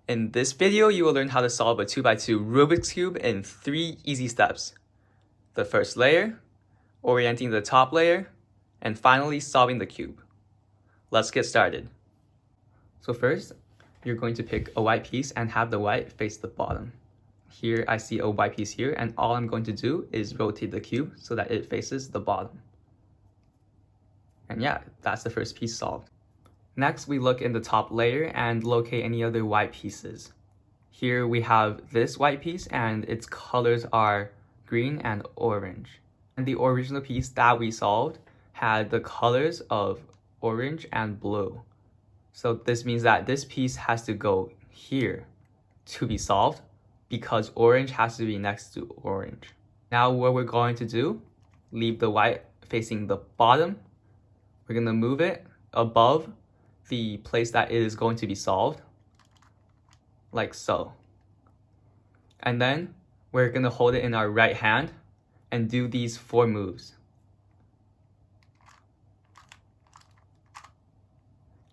In this video, you will learn how to solve a 2x2 Rubik's Cube in 3 easy steps. The first layer, orienting the top layer, and finally solving the cube. Let's get started. So first, you're going to pick a white piece and have the white face the bottom. Here I see a white piece here, and all I'm going to do is rotate the cube so that it faces the bottom. And yeah, that's the first piece solved. Next, we look in the top layer and locate any other white pieces. Here we have this white piece and its colors are green and orange. And the original piece that we solved had the colors of orange and blue. So this means that this piece has to go here to be solved because orange has to be next to orange. Now what we're going to do, leave the white facing the bottom. We're going to move it above the place that it is going to be solved, like so. And then we're going to hold it in our right hand and do these 4 moves.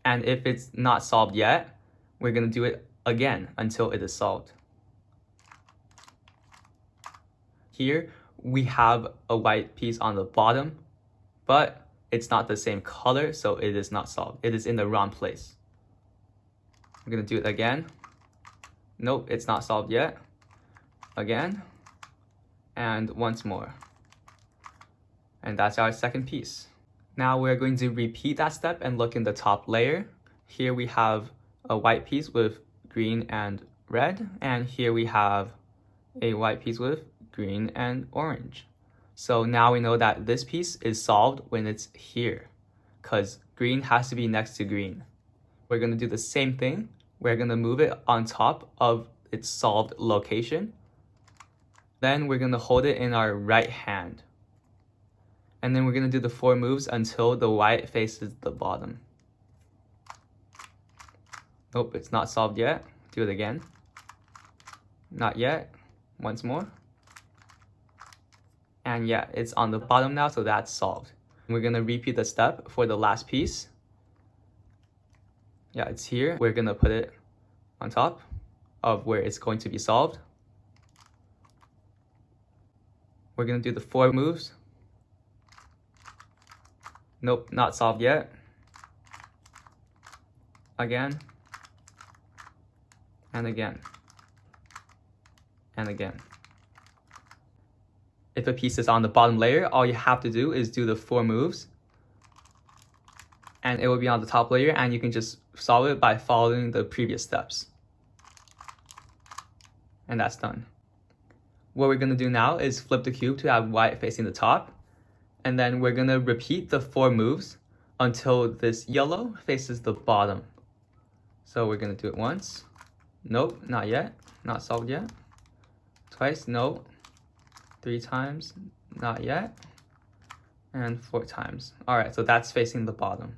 And if it's not solved yet, we're going to do it again until it is solved. Here we have a white piece on the bottom, but it's not the same color, so it is not solved. It is in the wrong place. I'm gonna do it again. Nope, it's not solved yet. Again, and once more. And that's our second piece. Now we're going to repeat that step and look in the top layer. Here we have a white piece with green and red, and here we have a white piece with green and orange. So now we know that this piece is solved when it's here, because green has to be next to green. We're going to do the same thing. We're going to move it on top of its solved location. Then we're going to hold it in our right hand. And then we're going to do the 4 moves until the white faces the bottom. Nope, it's not solved yet. Do it again. Not yet. Once more. And yeah, it's on the bottom now, so that's solved. We're gonna repeat the step for the last piece. Yeah, it's here. We're gonna put it on top of where it's going to be solved. We're gonna do the 4 moves. Nope, not solved yet. Again. And again. And again. If a piece is on the bottom layer, all you have to do is do the 4 moves. And it will be on the top layer, and you can just solve it by following the previous steps. And that's done. What we're going to do now is flip the cube to have white facing the top. And then we're going to repeat the 4 moves until this yellow faces the bottom. So we're going to do it once. Nope, not yet. Not solved yet. Twice, nope. 3 times, not yet, and 4 times. All right, so that's facing the bottom.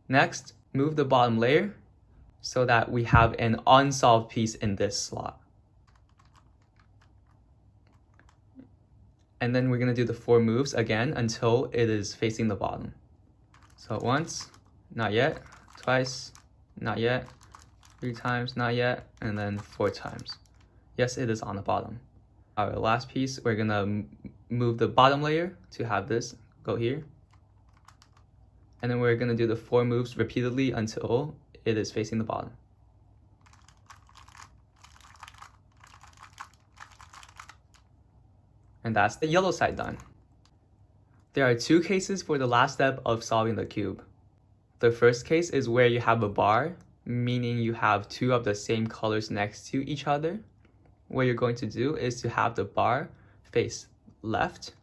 Next, move the bottom layer so that we have an unsolved piece in this slot. And then we're gonna do the 4 moves again until it is facing the bottom. So once, not yet, twice, not yet, 3 times, not yet, and then 4 times. Yes, it is on the bottom. Our last piece, we're gonna move the bottom layer to have this go here. And then we're gonna do the 4 moves repeatedly until it is facing the bottom. And that's the yellow side done. There are 2 cases for the last step of solving the cube. The first case is where you have a bar, meaning you have 2 of the same colors next to each other. What you're going to do is to have the bar face left,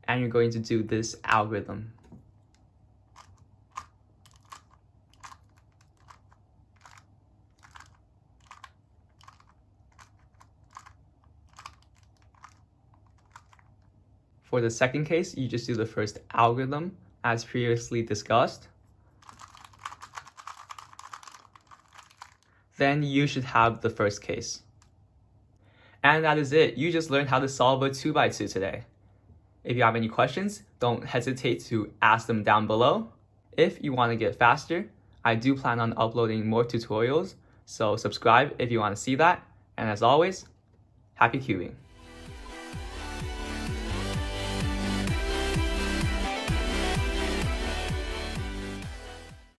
and you're going to do this algorithm. For the second case, you just do the first algorithm as previously discussed. Then you should have the first case. And that is it. You just learned how to solve a 2x2 today. If you have any questions, don't hesitate to ask them down below. If you want to get faster, I do plan on uploading more tutorials So subscribe if you want to see that. And as always, happy cubing.